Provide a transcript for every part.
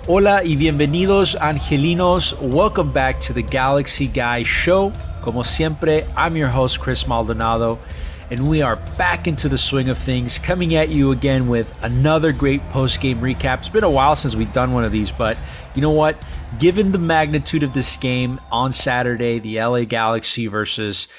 Hola y bienvenidos, angelinos. Welcome back to the Galaxy Guy Show. Como siempre, I'm your host, Chris Maldonado, and we are back into the swing of things, coming at you again with another great post-game recap. It's been a while since we've done one of these, but you know what? Given the magnitude of this game on Saturday, the LA Galaxy versus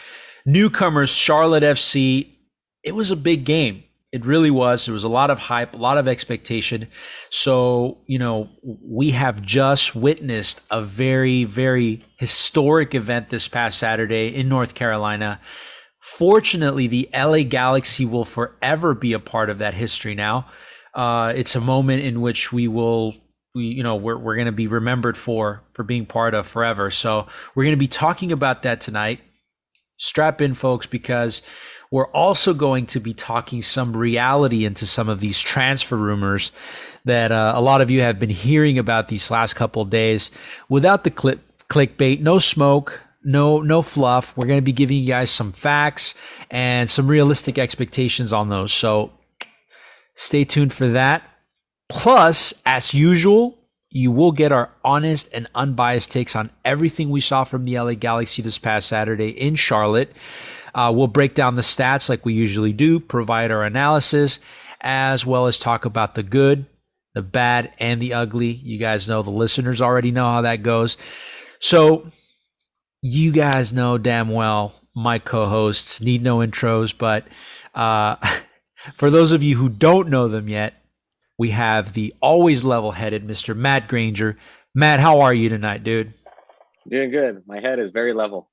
newcomers Charlotte FC, it was a big game. It really was. There was a lot of hype, a lot of expectation. So, we have just witnessed a very, very historic event this past Saturday in North Carolina. Fortunately, the LA Galaxy will forever be a part of that history now. It's a moment in which we're going to be remembered for being part of forever. So we're going to be talking about that tonight. Strap in, folks, because we're also going to be talking some reality into some of these transfer rumors that a lot of you have been hearing about these last couple of days. Without the clickbait, no smoke, no fluff. We're going to be giving you guys some facts and some realistic expectations on those. So stay tuned for that. Plus, as usual, you will get our honest and unbiased takes on everything we saw from the LA Galaxy this past Saturday in Charlotte. We'll break down the stats like we usually do, provide our analysis, as well as talk about the good, the bad, and the ugly. You guys know, the listeners already know how that goes. So you guys know damn well my co-hosts need no intros, but for those of you who don't know them yet, we have the always level-headed Mr. Matt Granger. Matt, how are you tonight, dude? Doing good. My head is very level.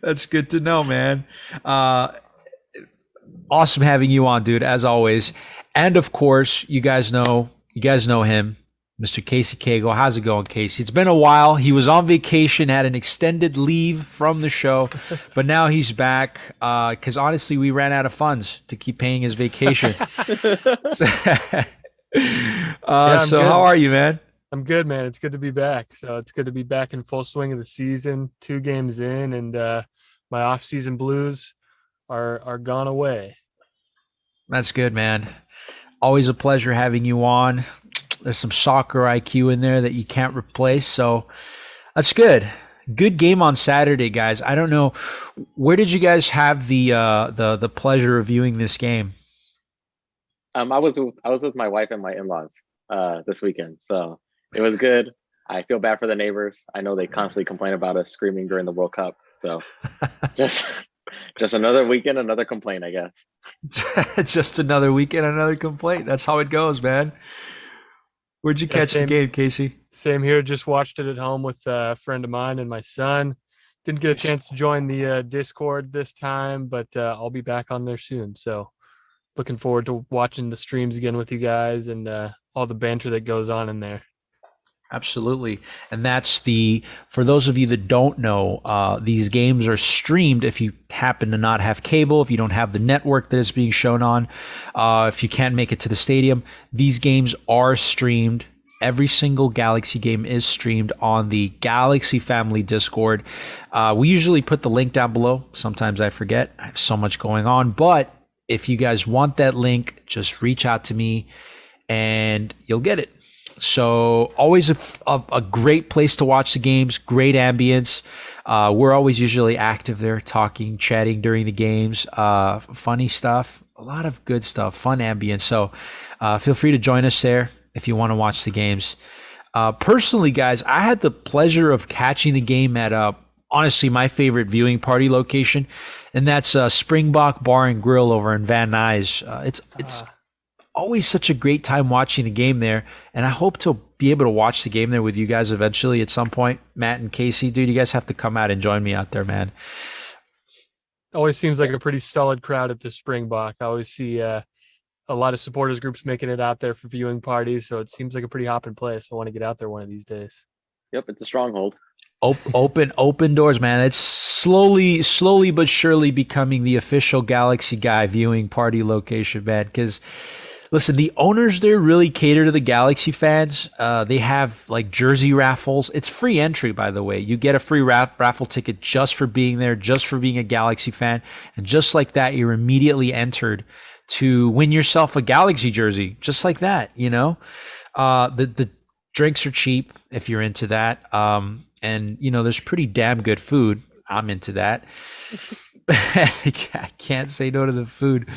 That's good to know, man. Awesome having you on, dude, as always. And of course, you guys know him, Mr. Casey Cagle. How's it going, Casey? It's been a while. He was on vacation, had an extended leave from the show, but now he's back because honestly, we ran out of funds to keep paying his vacation. So how are you, man? I'm good, man. It's good to be back. So it's good to be back in full swing of the season, 2 games in, and my off-season blues are gone away. That's good, man. Always a pleasure having you on. There's some soccer IQ in there that you can't replace, so that's good. Good game on Saturday, guys. I don't know, where did you guys have the pleasure of viewing this game? I was with my wife and my in-laws this weekend, so it was good. I feel bad for the neighbors. I know they constantly complain about us screaming during the World Cup. So just another weekend, another complaint, I guess. Just another weekend, another complaint. That's how it goes, man. Where'd you catch the game, Casey? Same here. Just watched it at home with a friend of mine and my son. Didn't get a chance to join the Discord this time, but I'll be back on there soon. So looking forward to watching the streams again with you guys and all the banter that goes on in there. Absolutely. And that's for those of you that don't know, these games are streamed if you happen to not have cable, if you don't have the network that it's being shown on, if you can't make it to the stadium, these games are streamed. Every single Galaxy game is streamed on the Galaxy Family Discord. We usually put the link down below. Sometimes I forget. I have so much going on. But if you guys want that link, just reach out to me and you'll get it. So always a great place to watch the games, great ambience. We're always usually active there, talking, chatting during the games, funny stuff, a lot of good stuff, fun ambience. So feel free to join us there if you want to watch the games. Personally, guys, I had the pleasure of catching the game at honestly my favorite viewing party location, and that's Springbok Bar and Grill over in Van Nuys. It's always such a great time watching the game there, and I hope to be able to watch the game there with you guys eventually at some point. Matt and Casey, dude, you guys have to come out and join me out there, man. Always seems like a pretty solid crowd at the Springbok. I always see a lot of supporters groups making it out there for viewing parties, so it seems like a pretty hopping place. I want to get out there one of these days. Yep, it's a stronghold. Open doors, man. It's slowly but surely becoming the official Galaxy Guy viewing party location, man, because listen, the owners there really cater to the Galaxy fans. They have like jersey raffles. It's free entry, by the way. You get a free raffle ticket just for being there, just for being a Galaxy fan. And just like that, you're immediately entered to win yourself a Galaxy jersey, just like that. The drinks are cheap if you're into that. And there's pretty damn good food. I'm into that. I can't say no to the food.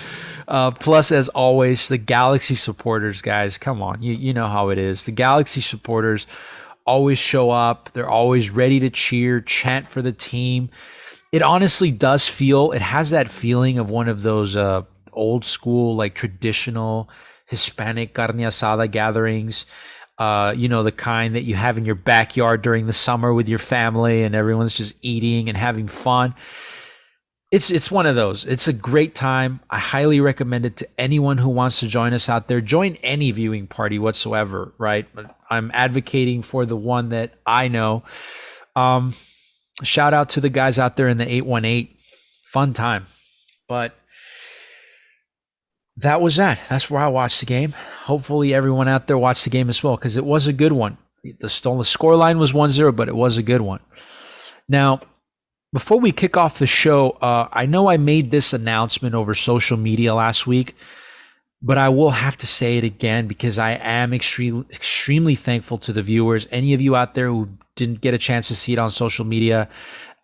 Plus, as always, the Galaxy supporters, guys, come on. You know how it is. The Galaxy supporters always show up. They're always ready to cheer, chant for the team. It honestly does feel, it has that feeling of one of those old school, like traditional Hispanic carne asada gatherings. The kind that you have in your backyard during the summer with your family and everyone's just eating and having fun. It's one of those. It's a great time. I highly recommend it to anyone who wants to join us out there. Join any viewing party whatsoever, right? But I'm advocating for the one that I know. Shout out to the guys out there in the 818. Fun time. But that was that. That's where I watched the game. Hopefully everyone out there watched the game as well, because it was a good one. The scoreline was 1-0, but it was a good one. Now, before we kick off the show, I know I made this announcement over social media last week, but I will have to say it again because I am extremely thankful to the viewers. Any of you out there who didn't get a chance to see it on social media,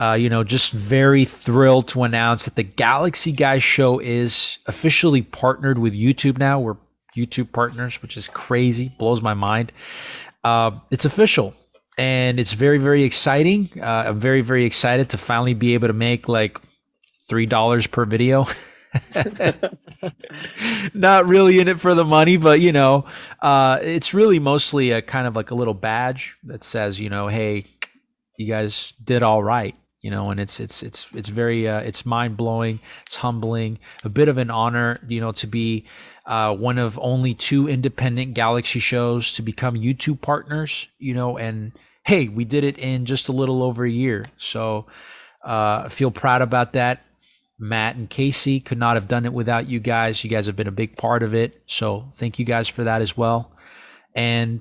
just very thrilled to announce that the Galaxy Guy Show is officially partnered with YouTube now. We're YouTube partners, which is crazy, blows my mind. It's official. And it's very, very exciting. I'm very, very excited to finally be able to make like $3 per video. Not really in it for the money, but it's really mostly a kind of like a little badge that says, hey, you guys did all right. And it's very it's mind blowing. It's humbling, a bit of an honor, to be one of only 2 independent Galaxy shows to become YouTube partners. And hey, we did it in just a little over a year. So I feel proud about that. Matt and Casey could not have done it without you guys. You guys have been a big part of it. So thank you guys for that as well. And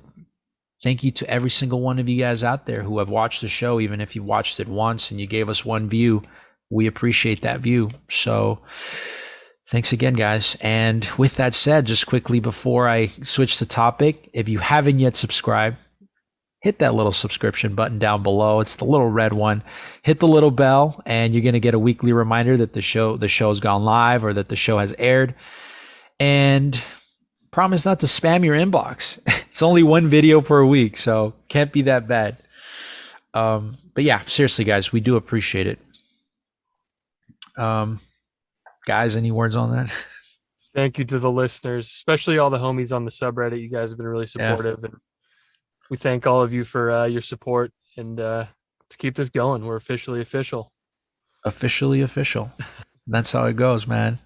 thank you to every single one of you guys out there who have watched the show, even if you watched it once and you gave us 1 view. We appreciate that view. So thanks again, guys. And with that said, just quickly before I switch the topic, if you haven't yet subscribed, hit that little subscription button down below. It's the little red one. Hit the little bell, and you're going to get a weekly reminder that the show's gone live or that the show has aired. And promise not to spam your inbox. It's only 1 video per week, so can't be that bad. But yeah, seriously, guys, we do appreciate it. Guys, any words on that? Thank you to the listeners, especially all the homies on the subreddit. You guys have been really supportive, and we thank all of you for your support. And let's keep this going. We're officially official. Officially official. That's how it goes, man.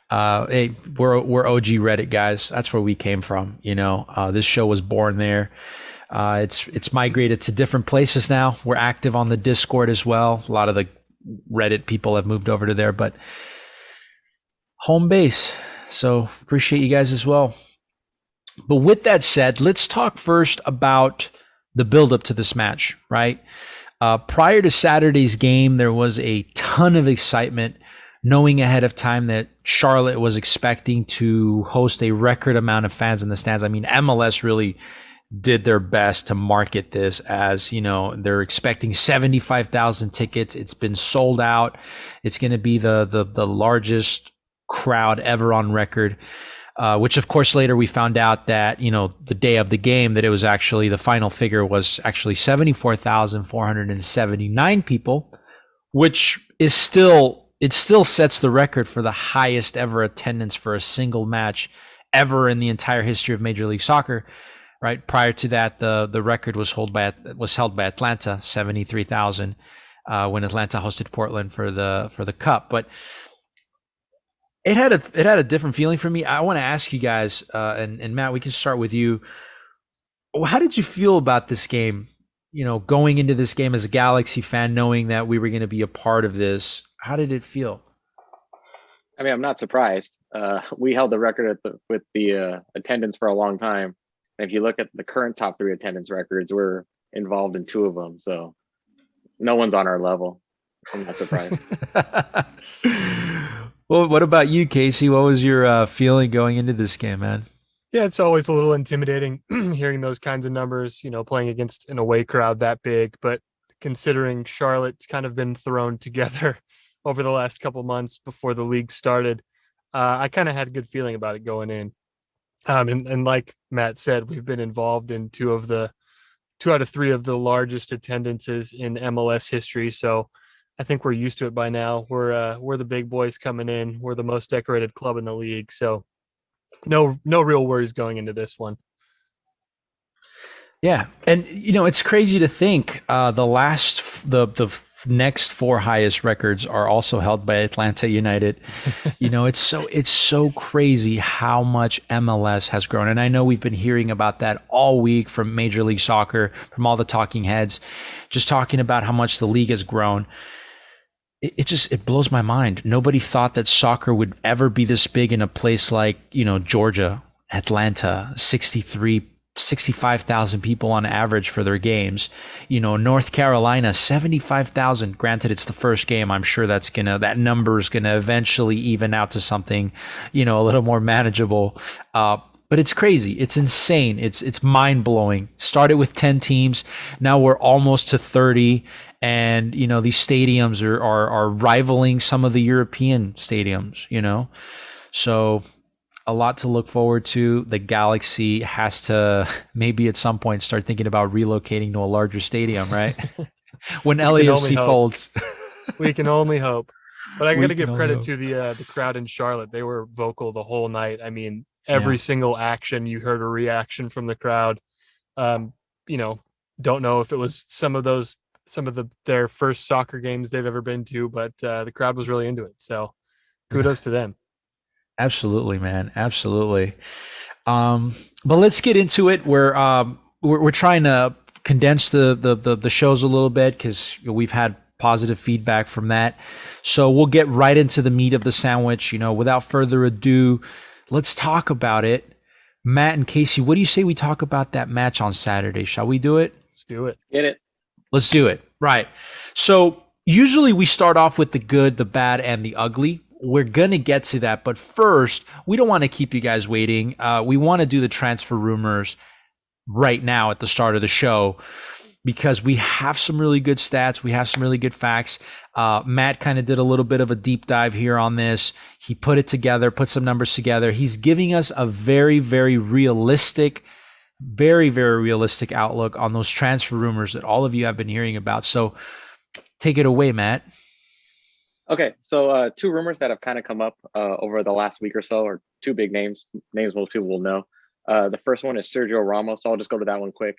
Hey, we're OG Reddit guys. That's where we came from. This show was born there. It's migrated to different places now. We're active on the Discord as well. A lot of the Reddit people have moved over to there, but home base. So appreciate you guys as well. But with that said, let's talk first about the buildup to this match, right? Prior to Saturday's game, there was a ton of excitement, knowing ahead of time that Charlotte was expecting to host a record amount of fans in the stands. I mean, MLS really did their best to market this as, they're expecting 75,000 tickets. It's been sold out. It's going to be the largest crowd ever on record. Which of course later we found out that, the day of the game, that it was actually, the final figure was actually 74,479 people, which is still sets the record for the highest ever attendance for a single match ever in the entire history of Major League Soccer. Right. Prior to that, the record was held by Atlanta, 73,000, when Atlanta hosted Portland for the Cup. But it had a different feeling for me. I want to ask you guys, and Matt, we can start with you. How did you feel about this game? Going into this game as a Galaxy fan, knowing that we were going to be a part of this, how did it feel? I mean, I'm not surprised. We held the record with the attendance for a long time. And if you look at the current top 3 attendance records, we're involved in 2 of them. So no one's on our level. I'm not surprised. Well, what about you, Casey? What was your feeling going into this game, man? Yeah, it's always a little intimidating hearing those kinds of numbers, playing against an away crowd that big. But considering Charlotte's kind of been thrown together over the last couple months before the league started, I kind of had a good feeling about it going in. And like Matt said, we've been involved in two out of three of the largest attendances in MLS history. So I think we're used to it by now. We're the big boys coming in. We're the most decorated club in the league. So no real worries going into this one. Yeah, and it's crazy to think the next four highest records are also held by Atlanta United. It's so crazy how much MLS has grown, and I know we've been hearing about that all week from Major League Soccer, from all the talking heads, just talking about how much the league has grown. It blows my mind. Nobody thought that soccer would ever be this big in a place like, Georgia, Atlanta, 65,000 people on average for their games. North Carolina, 75,000. Granted, it's the first game. I'm sure that number is gonna eventually even out to something, a little more manageable. But it's crazy. It's insane. It's mind blowing. Started with 10 teams. Now we're almost to 30. And, these stadiums are rivaling some of the European stadiums, So a lot to look forward to. The Galaxy has to maybe at some point start thinking about relocating to a larger stadium, right? When LAFC folds. We can only hope. But I got to give credit to the crowd in Charlotte. They were vocal the whole night. I mean, every single action, you heard a reaction from the crowd. Don't know if it was some of their first soccer games they've ever been to, but the crowd was really into it. So kudos to them. Absolutely, man. Absolutely. But let's get into it. We're trying to condense the shows a little bit because we've had positive feedback from that. So we'll get right into the meat of the sandwich. Without further ado, let's talk about it. Matt and Casey, what do you say we talk about that match on Saturday? Shall we do it? Let's do it. Get it. Let's do it. Right. So usually we start off with the good, the bad, and the ugly. We're going to get to that. But first, we don't want to keep you guys waiting. We want to do the transfer rumors right now at the start of the show because we have some really good stats. We have some really good facts. Matt kind of did a little bit of a deep dive here on this. He put it together, put some numbers together. He's giving us a very, very realistic outlook on those transfer rumors that all of you have been hearing about. So take it away, Matt. Okay, so two rumors that have kind of come up over the last week or so, or two big names most people will know. The first one is Sergio Ramos. So I'll just go to that one quick.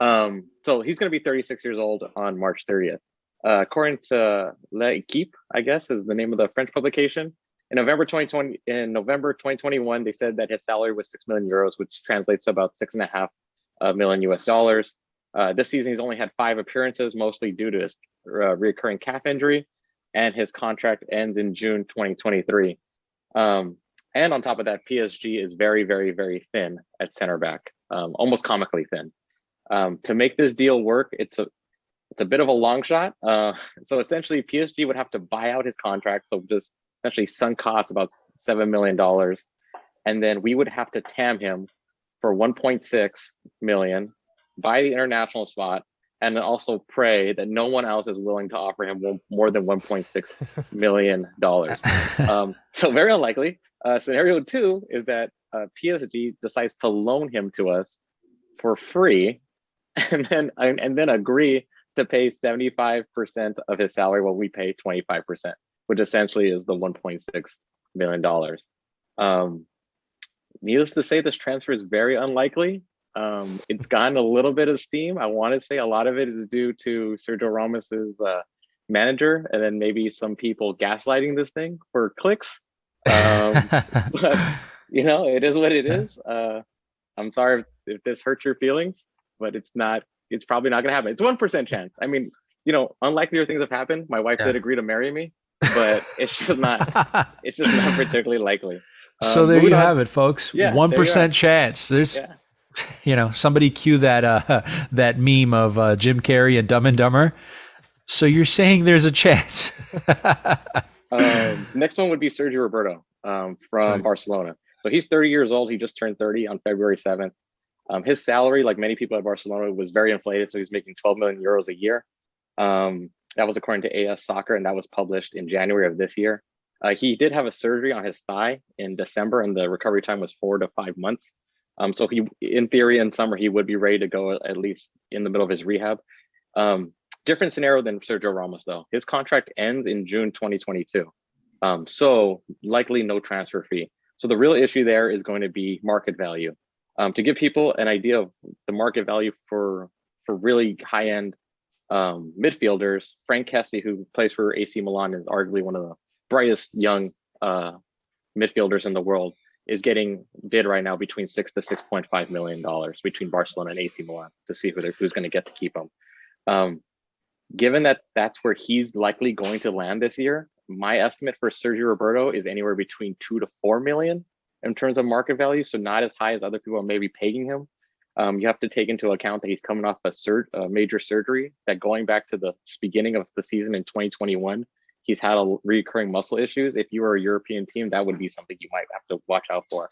So he's going to be 36 years old on March 30th. According to L'Equipe, I guess is the name of the French publication, in November 2021, they said that his salary was 6 million euros, which translates to about $6.5 million US dollars. This season, he's only had 5 appearances, mostly due to his recurring calf injury, and his contract ends in June 2023. And on top of that, PSG is very, very, very thin at center back, almost comically thin. To make this deal work, it's a bit of a long shot. So essentially, PSG would have to buy out his contract, so just essentially sunk cost about $7 million. And then we would have to TAM him for 1.6 million, buy the international spot, and then also pray that no one else is willing to offer him more than $1.6 million. So very unlikely. Scenario 2 is that PSG decides to loan him to us for free and then agree to pay 75% of his salary while we pay 25%, which essentially is the $1.6 million. Needless to say, this transfer is very unlikely. It's gotten a little bit of steam. I want to say a lot of it is due to Sergio Ramos's manager, and then maybe some people gaslighting this thing for clicks. But it is what it is. I'm sorry if this hurts your feelings, but it's probably not going to happen. It's 1% chance. I mean, unlikelier things have happened. My wife did agree to marry me, but it's just not particularly likely. So there you have it, folks. 1% chance. There's, somebody cue that meme of Jim Carrey and Dumb and Dumber. So you're saying there's a chance. Next one would be Sergio Roberto from Sorry. Barcelona. So he's 30 years old. He just turned 30 on February 7th. His salary, like many people at Barcelona, was very inflated. So he's making 12 million euros a year. That was according to AS Soccer, and that was published in January of this year. He did have a surgery on his thigh in December, and the recovery time was 4 to 5 months. So he, in theory, in summer, he would be ready to go at least in the middle of his rehab. Different scenario than Sergio Ramos, though. His contract ends in June 2022. So likely no transfer fee. So the real issue there is going to be market value. To give people an idea of the market value for really high-end midfielders, Frank Kessie, who plays for AC Milan, is arguably one of the brightest young midfielders in the world, is getting bid right now between $6 to $6.5 million between Barcelona and AC Milan to see who's going to get to keep him. Given that that's where he's likely going to land this year, my estimate for Sergio Roberto is anywhere between 2 to 4 million in terms of market value. So not as high as other people are maybe paying him. You have to take into account that he's coming off a major surgery, that going back to the beginning of the season in 2021, he's had a recurring muscle issues. If you are a European team, that would be something you might have to watch out for.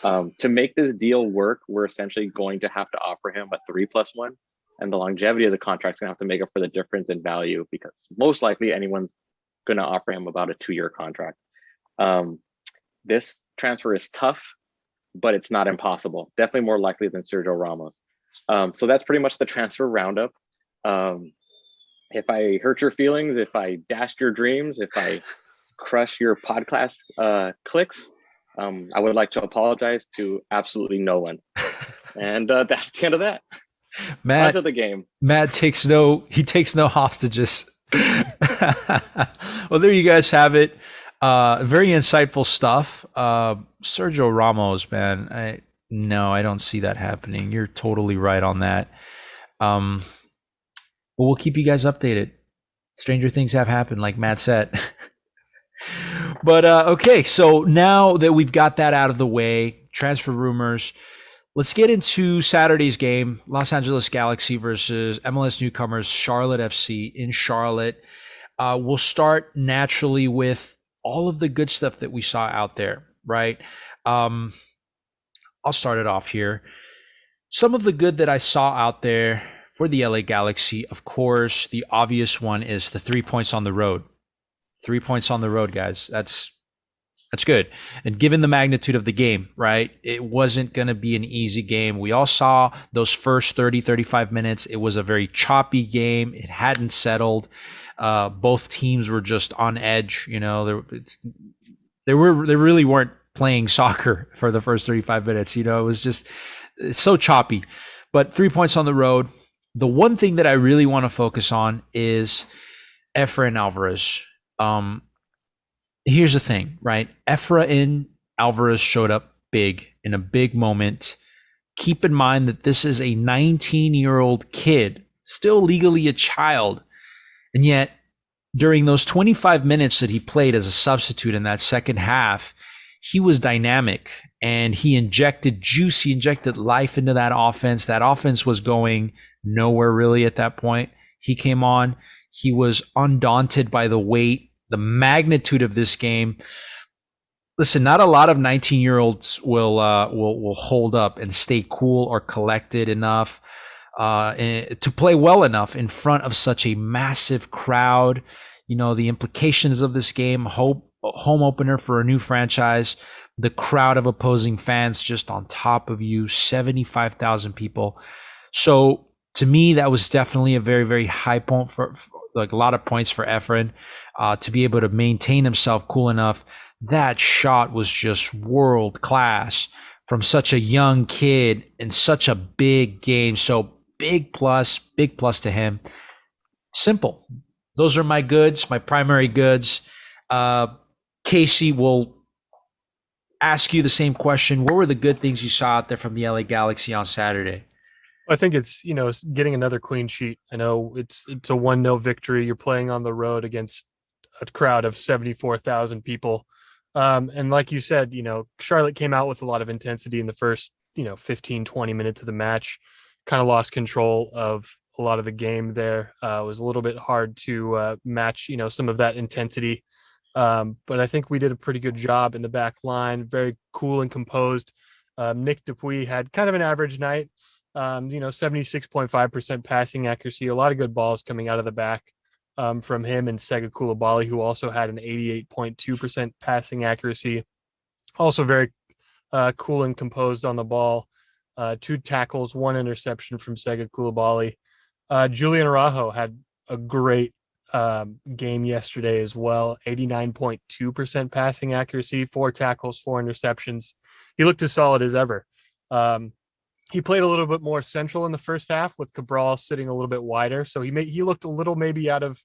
To make this deal work, we're essentially going to have to offer him a 3+1, and the longevity of the contract is going to have to make up for the difference in value, because most likely anyone's going to offer him about a 2-year contract. This transfer is tough, but it's not impossible. Definitely more likely than Sergio Ramos. So that's pretty much the transfer roundup. If I hurt your feelings, if I dashed your dreams, if I crush your podcast clicks, I would like to apologize to absolutely no one. And that's the end of that. Matt, onto the game. Matt takes no hostages. Well, there you guys have it. Very insightful stuff. Sergio Ramos, man, I don't see that happening. You're totally right on that. But we'll keep you guys updated. Stranger things have happened, like Matt said. But okay, so now that we've got that out of the way, transfer rumors, let's get into Saturday's game, Los Angeles Galaxy versus MLS newcomers Charlotte FC in Charlotte. We'll start naturally with all of the good stuff that we saw out there, right? I'll start it off here. Some of the good that I saw out there for the LA Galaxy, of course, the obvious one is the 3 points on the road. 3 points on the road, guys. That's good. And given the magnitude of the game, right, it wasn't going to be an easy game. We all saw those first 30, 35 minutes. It was a very choppy game. It hadn't settled. Both teams were just on edge. You know, they really weren't playing soccer for the first 35 minutes. You know, it was just so choppy. But 3 points on the road. The one thing that I really want to focus on is Efrain Alvarez. Here's the thing, right? Efrain Alvarez showed up big in a big moment. Keep in mind that this is a 19-year-old kid, still legally a child. And yet, during those 25 minutes that he played as a substitute in that second half, he was dynamic and he injected juice, he injected life into that offense. That offense was going nowhere really at that point. He came on, he was undaunted by the weight, the magnitude of this game. Listen, not a lot of 19-year-olds will hold up and stay cool or collected enough to play well enough in front of such a massive crowd. You know, the implications of this game, home opener for a new franchise, the crowd of opposing fans just on top of you, 75,000 people. So to me, that was definitely a very, very high point for like a lot of points for Efrain to be able to maintain himself cool enough. That shot was just world class from such a young kid in such a big game. So big plus to him. Simple. Those are my goods, my primary goods. Casey will ask you the same question. What were the good things you saw out there from the LA Galaxy on Saturday? I think it's, getting another clean sheet. I know it's a 1-0 victory. You're playing on the road against a crowd of 74,000 people. And like you said, Charlotte came out with a lot of intensity in the first, 15, 20 minutes of the match, kind of lost control of a lot of the game there. It was a little bit hard to match, some of that intensity But I think we did a pretty good job in the back line, very cool and composed. Nick Dupuis had kind of an average night, 76.5% passing accuracy, a lot of good balls coming out of the back from him and Sega Coulibaly, who also had an 88.2% passing accuracy. Also very cool and composed on the ball. 2 tackles, 1 interception from Sega Coulibaly. Julian Araujo had a great game yesterday as well. 89.2% passing accuracy, 4 tackles, 4 interceptions. He looked as solid as ever. He played a little bit more central in the first half with Cabral sitting a little bit wider. So he looked a little maybe out of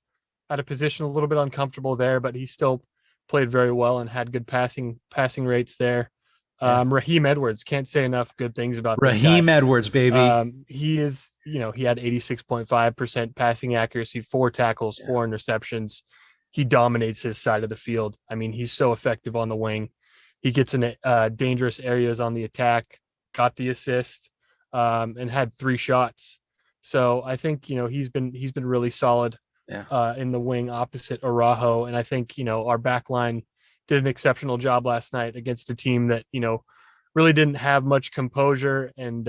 position, a little bit uncomfortable there, but he still played very well and had good passing rates there. Raheem Edwards, can't say enough good things about this guy. Raheem Edwards, baby. He is, he had 86.5% passing accuracy, 4 tackles, 4 interceptions. He dominates his side of the field. I mean, he's so effective on the wing. He gets in dangerous areas on the attack, got the assist, and had 3 shots. So I think, he's been really solid in the wing opposite Araujo. And I think, our back line did an exceptional job last night against a team that, really didn't have much composure and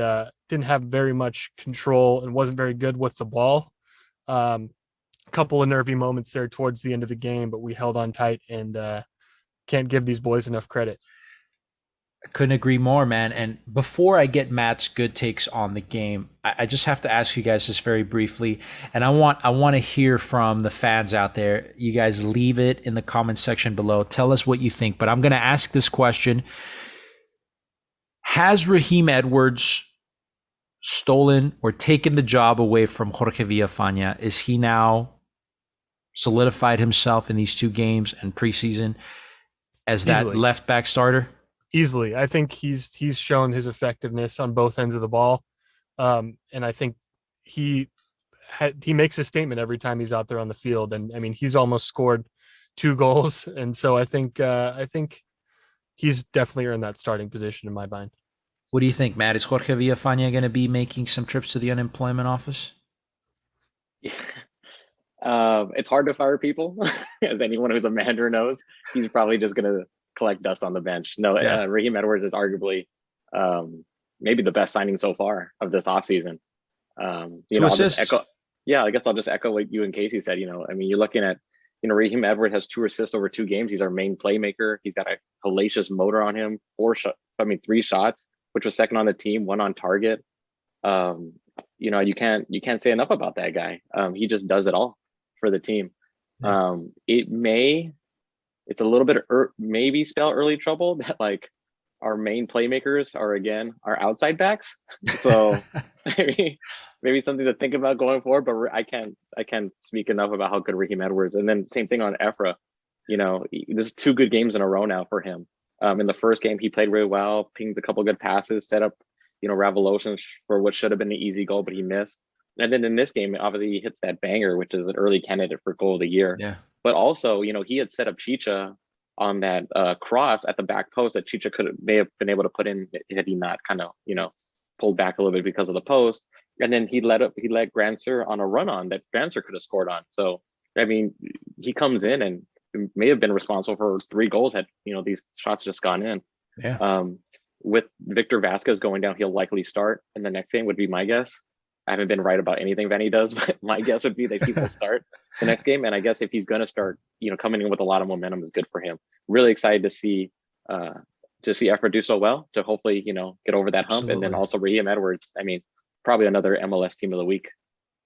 didn't have very much control and wasn't very good with the ball. A couple of nervy moments there towards the end of the game, but we held on tight and can't give these boys enough credit. I couldn't agree more, man. And before I get Matt's good takes on the game, I just have to ask you guys this very briefly. And I want to hear from the fans out there. You guys leave it in the comment section below. Tell us what you think. But I'm going to ask this question. Has Raheem Edwards stolen or taken the job away from Jorge Villafaña? Is he now solidified himself in these 2 games and preseason as that left back starter? Easily. I think he's shown his effectiveness on both ends of the ball. And I think he makes a statement every time he's out there on the field. And I mean, he's almost scored 2 goals. And so I think he's definitely earned that starting position in my mind. What do you think, Matt? Is Jorge Villafaña going to be making some trips to the unemployment office? It's hard to fire people, as anyone who's a Mander knows. He's probably just going to collect dust on the bench. No, Raheem Edwards is arguably maybe the best signing so far of this offseason. I guess I'll just echo what you and Casey said. I mean, you're looking at, Raheem Edwards has 2 assists over 2 games. He's our main playmaker. He's got a hellacious motor on him. 3 shots, which was second on the team, 1 on target. You can't say enough about that guy. He just does it all for the team. It's a little bit maybe spell early trouble that like our main playmakers are again our outside backs. So maybe something to think about going forward. But I can't speak enough about how good Raheem Edwards. And then same thing on Efra. This is 2 good games in a row now for him. In the first game, he played really well, pinged a couple good passes, set up, Ravalosan for what should have been an easy goal, but he missed. And then in this game, obviously he hits that banger, which is an early candidate for goal of the year. Yeah. But also, he had set up Chicha on that cross at the back post that Chicha may have been able to put in had he not kind of, pulled back a little bit because of the post. And then he let Grandsir on a run on that Grandsir could have scored on. So, I mean, he comes in and may have been responsible for 3 goals had, these shots just gone in. Yeah. With Victor Vasquez going down, he'll likely start in the next game would be my guess. I haven't been right about anything Vanny does, but my guess would be that he will start the next game. And I guess if he's going to start, coming in with a lot of momentum is good for him. Really excited to see Efra do so well, to hopefully, get over that hump. Absolutely. And then also Raheem Edwards. I mean, probably another MLS team of the week.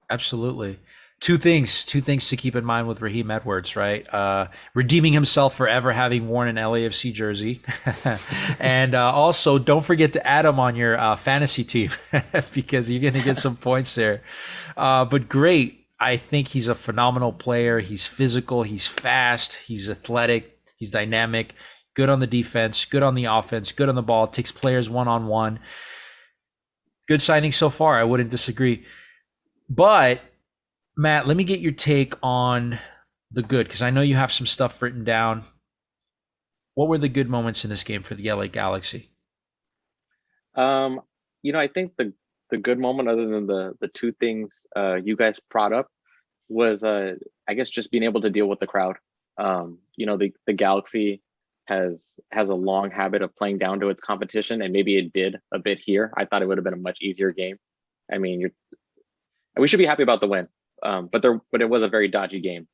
Absolutely. Two things to keep in mind with Raheem Edwards, right? Redeeming himself for ever having worn an LAFC jersey. And also don't forget to add him on your fantasy team because you're going to get some points there. But great. I think he's a phenomenal player. He's physical. He's fast. He's athletic. He's dynamic. Good on the defense. Good on the offense. Good on the ball. Takes players one-on-one. Good signing so far. I wouldn't disagree. But Matt, let me get your take on the good, because I know you have some stuff written down. What were the good moments in this game for the LA Galaxy? I think the good moment, other than the 2 things you guys brought up, was I guess just being able to deal with the crowd. The Galaxy has a long habit of playing down to its competition, and maybe it did a bit here. I thought it would have been a much easier game. I mean, we should be happy about the win, but it was a very dodgy game.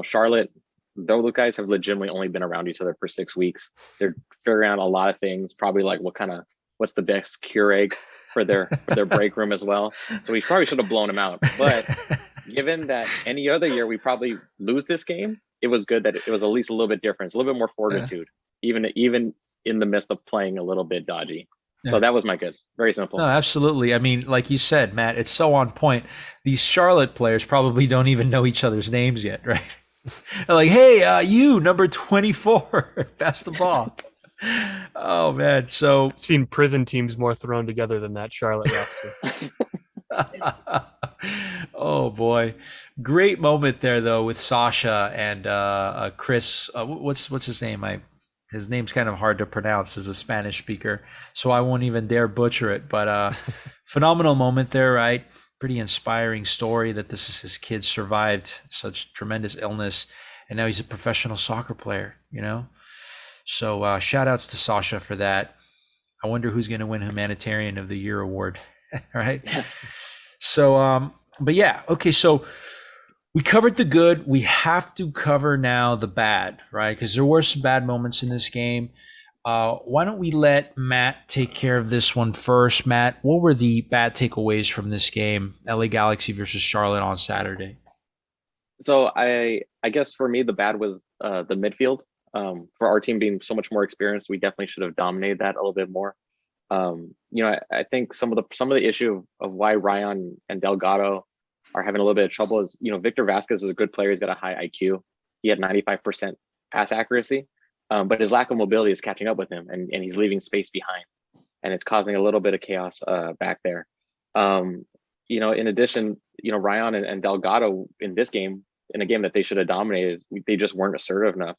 Charlotte, though the guys have legitimately only been around each other for 6 weeks, they're figuring out a lot of things. Probably like what's the best Keurig for their break room as well. So we probably should have blown them out. But given that any other year we probably lose this game, it was good that it was at least a little bit different, a little bit more fortitude, even in the midst of playing a little bit dodgy. Yeah. So that was my good. Very simple. No, absolutely. I mean, like you said, Matt, it's so on point. These Charlotte players probably don't even know each other's names yet, right? They're like, hey, you, number 24, pass the ball. Oh, man. So I've seen prison teams more thrown together than that Charlotte roster. Oh, boy. Great moment there, though, with Sasha and Chris. What's his name? His name's kind of hard to pronounce as a Spanish speaker, so I won't even dare butcher it. But phenomenal moment there, right? Pretty inspiring story that this kid survived such tremendous illness, and now he's a professional soccer player, So shout outs to Sasha for that. I wonder who's going to win Humanitarian of the Year award, right? So, but yeah, okay, so we covered the good. We have to cover now the bad, right? Because there were some bad moments in this game. Why don't we let Matt take care of this one first? Matt, what were the bad takeaways from this game, LA Galaxy versus Charlotte on Saturday? So I guess for me, the bad was the midfield. For our team being so much more experienced, we definitely should have dominated that a little bit more. I think some of the issue of why Ryan and Delgado are having a little bit of trouble is, Victor Vasquez is a good player. He's got a high IQ. He had 95% pass accuracy, but his lack of mobility is catching up with him, and he's leaving space behind, and it's causing a little bit of chaos back there. In addition, Ryan and Delgado in this game, in a game that they should have dominated, they just weren't assertive enough.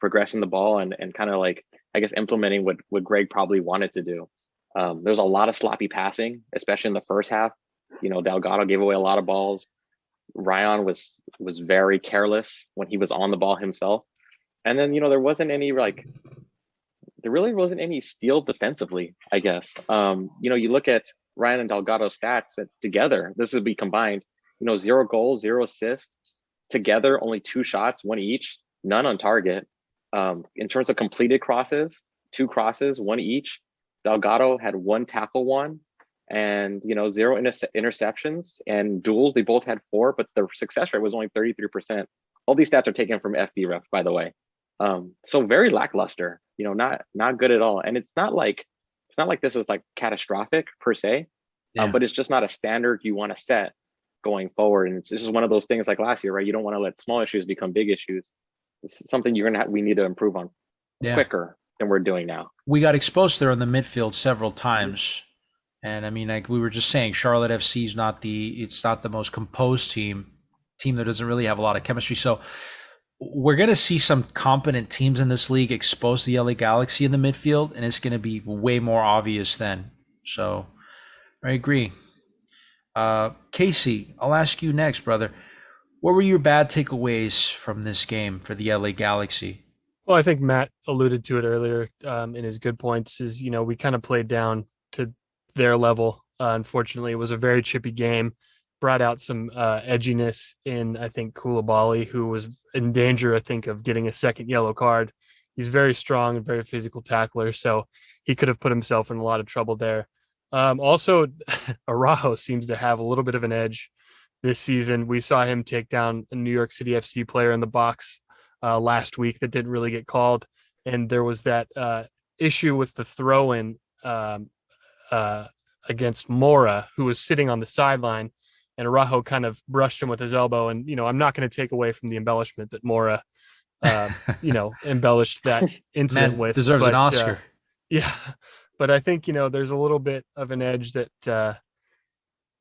Progressing the ball and kind of like, I guess, implementing what Greg probably wanted to do. There's a lot of sloppy passing, especially in the first half. Delgado gave away a lot of balls. Ryan was very careless when he was on the ball himself. And then, there really wasn't any steal defensively, I guess. You look at Ryan and Delgado's stats together, this would be combined, 0 goals, 0 assists, together, only 2 shots, 1 each, none on target. In terms of completed crosses, 2 crosses, 1 each. Delgado had 1 tackle, 1, and 0 interceptions, and duels, they both had 4, but their success rate was only 33%. All these stats are taken from FBref, by the way. So very lackluster, not good at all. And it's not like this is like catastrophic per se, but it's just not a standard you want to set going forward. And it's just one of those things like last year, right? You don't want to let small issues become big issues. It's something we need to improve on quicker than we're doing now. We got exposed there in the midfield several times. And I mean, like we were just saying, Charlotte FC is not the most composed team that doesn't really have a lot of chemistry. So we're going to see some competent teams in this league expose the LA Galaxy in the midfield, and it's going to be way more obvious then. So I agree. Casey, I'll ask you next, brother. What were your bad takeaways from this game for the LA Galaxy? Well, I think Matt alluded to it earlier in his good points is, we kind of played down to their level. Unfortunately, it was a very chippy game, brought out some edginess in, I think, Koulibaly, who was in danger, I think, of getting a second yellow card. He's very strong and very physical tackler, so he could have put himself in a lot of trouble there. Also, Araujo seems to have a little bit of an edge this season. We saw him take down a New York City FC player in the box last week that didn't really get called. And there was that issue with the throw-in against Mora, who was sitting on the sideline, and Araujo kind of brushed him with his elbow. And, I'm not going to take away from the embellishment that Mora, embellished that incident Man, with. Deserves an Oscar. Yeah. But I think, there's a little bit of an edge that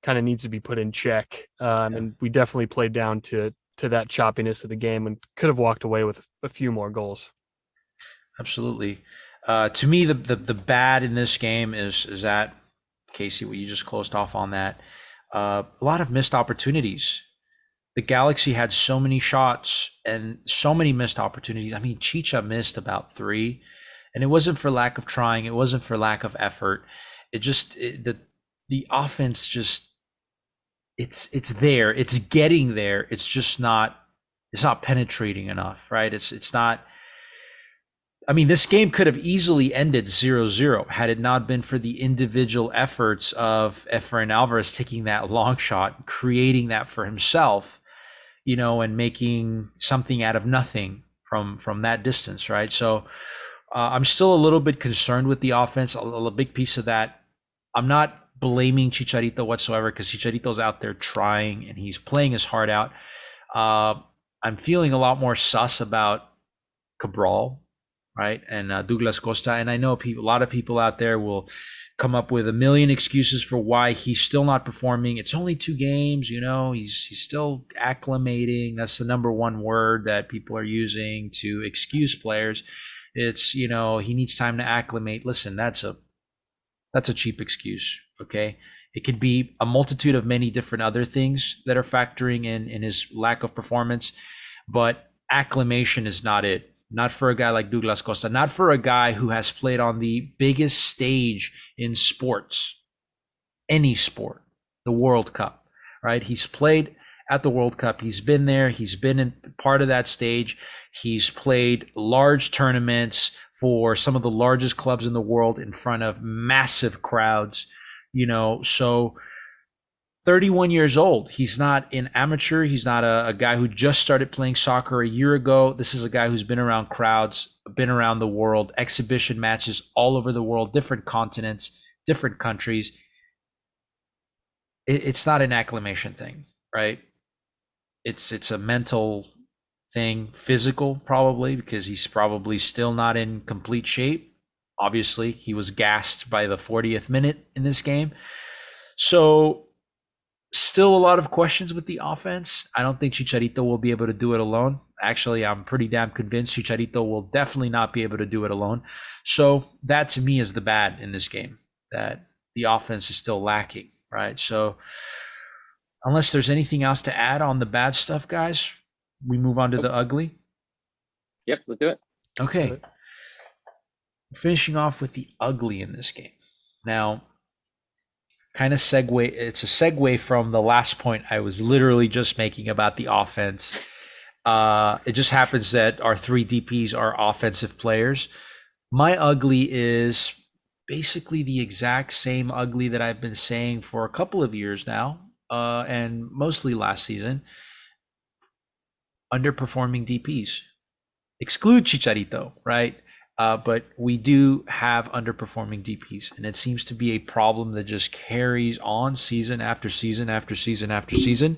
kind of needs to be put in check. And we definitely played down to that choppiness of the game and could have walked away with a few more goals. Absolutely. To me, the bad in this game is that, Casey, what you just closed off on that. A lot of missed opportunities. the Galaxy had so many shots and so many missed opportunities. I mean, Chicha missed about 3, and it wasn't for lack of trying. It wasn't for lack of effort. The offense just it's there. It's getting there. It's just not penetrating enough, right? It's not. I mean, this game could have easily ended 0-0 had it not been for the individual efforts of Efrain Alvarez taking that long shot, creating that for himself, and making something out of nothing from that distance, right? So I'm still a little bit concerned with the offense. A big piece of that, I'm not blaming Chicharito whatsoever, because Chicharito's out there trying and he's playing his heart out. I'm feeling a lot more sus about Cabral, right, and Douglas Costa. And I know a lot of people out there will come up with a million excuses for why he's still not performing. It's only 2 games, he's still acclimating. That's the number one word that people are using to excuse players. It's, he needs time to acclimate. Listen, that's a cheap excuse, okay? It could be a multitude of many different other things that are factoring in his lack of performance, but acclimation is not it. Not for a guy like Douglas Costa, not for a guy who has played on the biggest stage in sports, any sport, the World Cup, right? He's played at the World Cup. He's been there. He's been in part of that stage. He's played large tournaments for some of the largest clubs in the world in front of massive crowds, so 31 years old. He's not an amateur. He's not a guy who just started playing soccer a year ago. This is a guy who's been around crowds, been around the world, exhibition matches all over the world, different continents, different countries. It's not an acclimation thing, right? It's a mental thing, physical probably, because he's probably still not in complete shape. Obviously, he was gassed by the 40th minute in this game. So still a lot of questions with the offense. I don't think Chicharito will be able to do it alone. Actually, I'm pretty damn convinced Chicharito will definitely not be able to do it alone. So that to me is the bad in this game, that the offense is still lacking, right? So unless there's anything else to add on the bad stuff, guys, we move on to the ugly. Yep, let's do it. Okay. Finishing off with the ugly in this game. Now, kind of segue. It's a segue from the last point I was literally just making about the offense. It just happens that our 3 DPs are offensive players. My ugly is basically the exact same ugly that I've been saying for a couple of years now, and mostly last season. Underperforming DPs. Exclude Chicharito, right? But we do have underperforming DPs, and it seems to be a problem that just carries on season after season after season after season,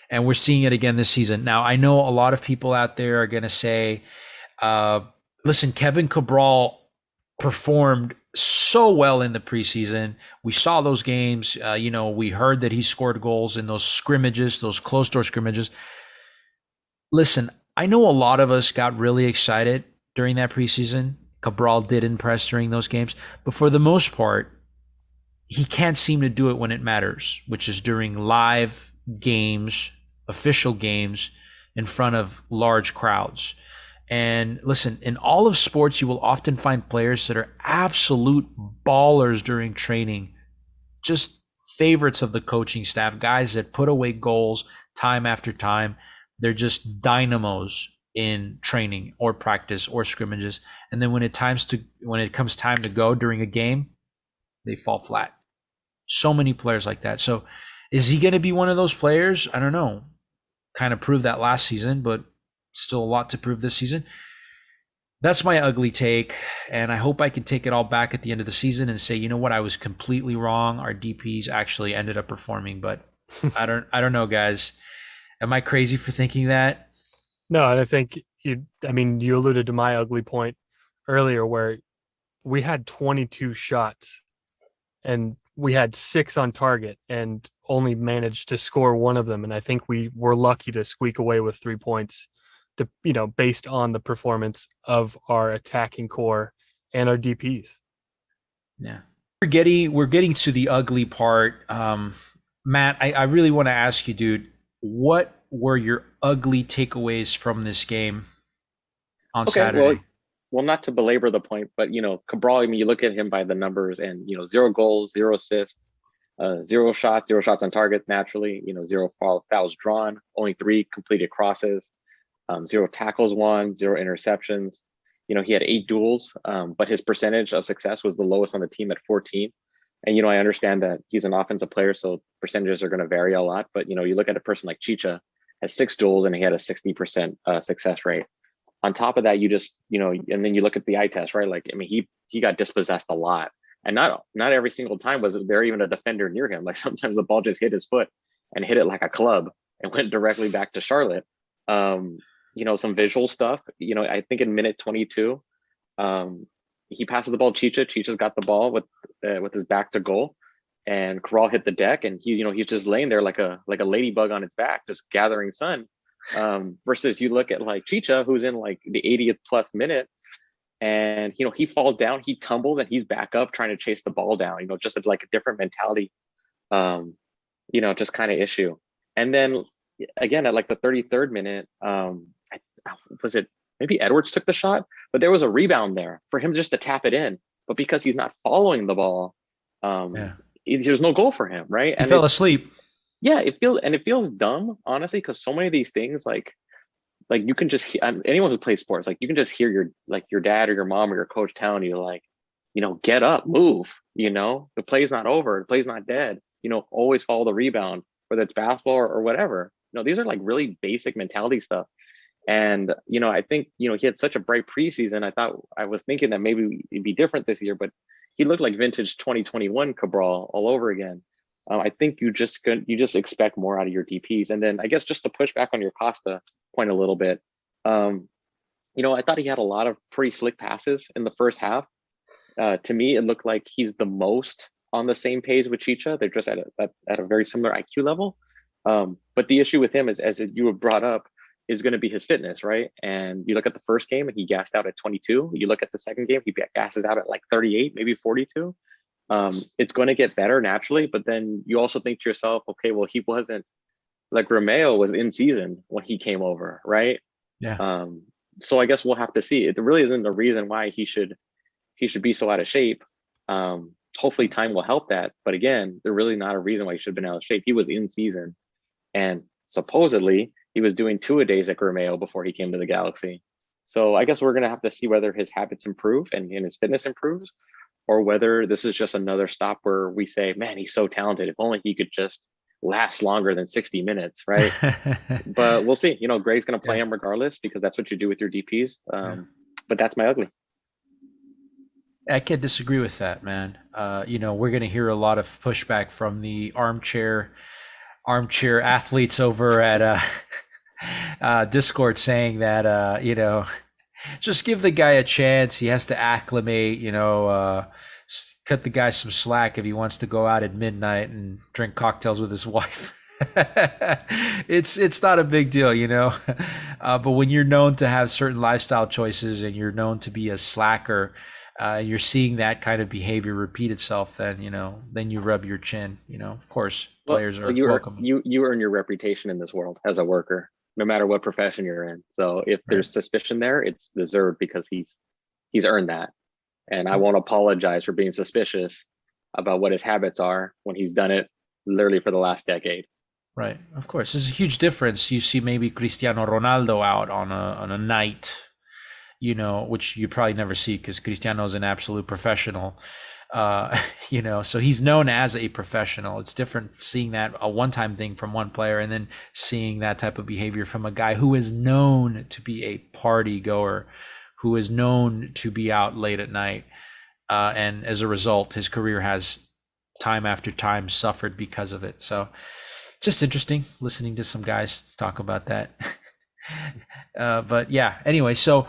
and we're seeing it again this season. Now, I know a lot of people out there are going to say, listen, Kevin Cabral performed so well in the preseason. We saw those games. We heard that he scored goals in those scrimmages, those closed-door scrimmages. Listen, I know a lot of us got really excited during that preseason. Cabral did impress during those games, but for the most part, he can't seem to do it when it matters, which is during live games, official games, in front of large crowds. And listen, in all of sports, you will often find players that are absolute ballers during training, just favorites of the coaching staff, guys that put away goals time after time. They're just dynamos in training or practice or scrimmages, and then when it comes time to go during a game, they fall flat. So many players like that. So is he going to be one of those players? I don't know. Kind of proved that last season, but still a lot to prove this season. That's my ugly take, and I hope I can take it all back at the end of the season and say, you know what, I was completely wrong. Our DPs actually ended up performing, but I don't know, guys. Am I crazy for thinking that? No, and I think you alluded to my ugly point earlier where we had 22 shots and we had 6 on target and only managed to score 1 of them. And I think we were lucky to squeak away with 3 points based on the performance of our attacking core and our DPs. Yeah. We're getting to the ugly part. Matt, I really want to ask you, dude, what were your ugly takeaways from this game on Okay, well, Saturday? not to belabor the point, but Cabral. I mean, you look at him by the numbers, and 0 goals, 0 assists, 0 shots, 0 shots on target. Naturally, 0 fouls drawn, only 3 completed crosses, 0 tackles won, 0 interceptions. He had 8 duels, but his percentage of success was the lowest on the team at 14. And I understand that he's an offensive player, so percentages are going to vary a lot. But you look at a person like Chicha, has 6 duels and he had a 60% success rate. On top of that, you just and then you look at the eye test, right? Like, I mean, he got dispossessed a lot, and not every single time was there even a defender near him. Like, sometimes the ball just hit his foot and hit it like a club and went directly back to Charlotte. Some visual stuff. I think in minute 22, he passes the ball to Chicha. Chicha's got the ball with his back to goal, and Corral hit the deck, and he's just laying there like a ladybug on its back, just gathering sun. Versus you look at like Chicha, who's in like the 80th plus minute, and he falls down, he tumbles, and he's back up trying to chase the ball down. Just like a different mentality, just kind of issue. And then again at like the 33rd minute, was it maybe Edwards took the shot, but there was a rebound there for him just to tap it in. But because he's not following the ball, there's no goal for him, right? And he fell asleep. Yeah, it feels dumb, honestly, because so many of these things, like you can just anyone who plays sports, like you can just hear your dad or your mom or your coach telling you, like, get up, move. The play's not over, the play's not dead. Always follow the rebound, whether it's basketball or whatever. These are like really basic mentality stuff. And I think he had such a bright preseason. I was thinking that maybe it'd be different this year, but he looked like vintage 2021 Cabral all over again. I think you just expect more out of your DPs. And then I guess just to push back on your Costa point a little bit, I thought he had a lot of pretty slick passes in the first half. To me, it looked like he's the most on the same page with Chicha. They're just at a very similar IQ level. But the issue with him is, as you have brought up, is going to be his fitness, right? And you look at the first game and he gassed out at 22. You look at the second game, he gasses out at like 38, maybe 42. It's going to get better naturally, but then you also think to yourself, okay, well, he wasn't, like, Romeo was in season when he came over, right? Yeah. So I guess we'll have to see. It really isn't a reason why he should be so out of shape. Hopefully time will help that, but again, there's really not a reason why he should have been out of shape. He was in season, and supposedly he was doing 2-a-days at Romeo before he came to the Galaxy. So I guess we're going to have to see whether his habits improve and his fitness improves, or whether this is just another stop where we say, man, he's so talented. If only he could just last longer than 60 minutes, right? But we'll see. Greg's going to play him regardless, because that's what you do with your DPs. But that's my ugly. I can't disagree with that, man. We're going to hear a lot of pushback from the armchair athletes over at Discord, saying that, just give the guy a chance. He has to acclimate, cut the guy some slack if he wants to go out at midnight and drink cocktails with his wife. It's not a big deal, but when you're known to have certain lifestyle choices and you're known to be a slacker, you're seeing that kind of behavior repeat itself, then you rub your chin. Of course, players are welcome. You earn your reputation in this world as a worker, no matter what profession you're in. So if there's suspicion there, it's deserved, because he's earned that. And I won't apologize for being suspicious about what his habits are when he's done it literally for the last decade. Right. Of course. There's a huge difference. You see maybe Cristiano Ronaldo out on a night, which you probably never see, because Cristiano is an absolute professional. So he's known as a professional. It's different seeing that a one-time thing from one player and then seeing that type of behavior from a guy who is known to be a party goer, who is known to be out late at night. And as a result, his career has time after time suffered because of it. So just interesting listening to some guys talk about that. But yeah, anyway, so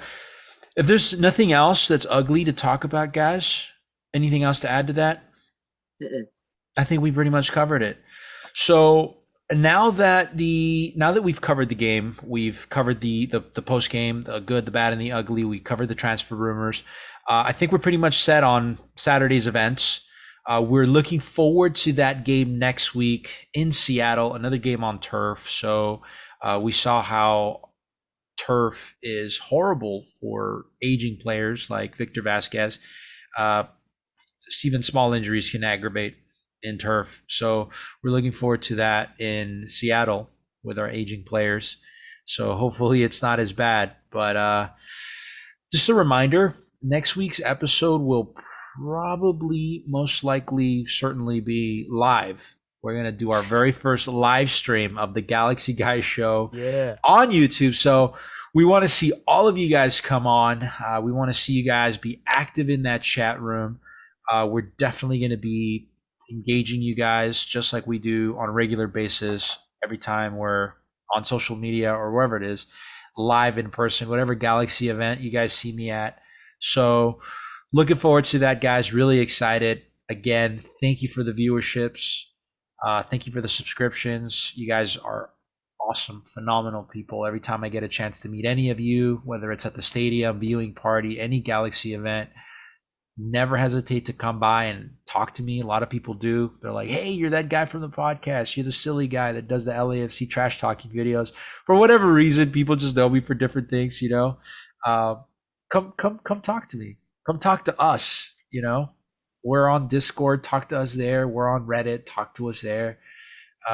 if there's nothing else that's ugly to talk about, guys, anything else to add to that? I think we pretty much covered it. So now that we've covered the game, we've covered the post game, the good, the bad, and the ugly. We covered the transfer rumors. I think we're pretty much set on Saturday's events. We're looking forward to that game next week in Seattle, another game on turf. So We saw how turf is horrible for aging players like Victor Vasquez. Uh, Even small injuries can aggravate in turf. So we're looking forward to that in Seattle with our aging players. So hopefully it's not as bad. But just a reminder, next week's episode will probably, most likely, certainly be live. We're going to do our very first live stream of the Galaxy Guys show on YouTube. So we want to see all of you guys come on. We want to see you guys be active in that chat room. We're definitely going to be engaging you guys just like we do on a regular basis every time we're on social media or wherever it is, live in person, whatever Galaxy event you guys see me at. So looking forward to that, guys. Really excited. Again, thank you for the viewerships. Thank you for the subscriptions. You guys are awesome, phenomenal people. Every time I get a chance to meet any of you, whether it's at the stadium, viewing party, any Galaxy event, never hesitate to come by and talk to me. A lot of people do. They're like, hey, you're that guy from the podcast. You're the silly guy that does the LAFC trash talking videos. For whatever reason, people just know me for different things, you know. Come talk to me. Come talk to us, you know. We're on Discord. Talk to us there. We're on Reddit. Talk to us there.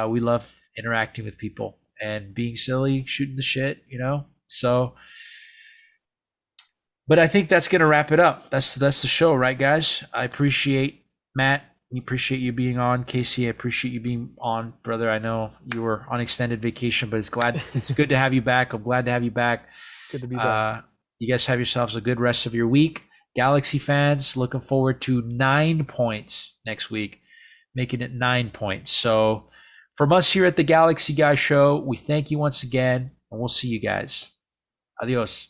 We love interacting with people and being silly, shooting the shit, you know. So, but I think that's gonna wrap it up. That's the show, right, guys? I appreciate Matt. We appreciate you being on. Casey, I appreciate you being on, brother. I know you were on extended vacation, but it's good to have you back. I'm glad to have you back. Good to be back. You guys have yourselves a good rest of your week. Galaxy fans, looking forward to 9 points next week, making it 9 points. So from us here at the Galaxy Guy Show, we thank you once again, and we'll see you guys. Adios.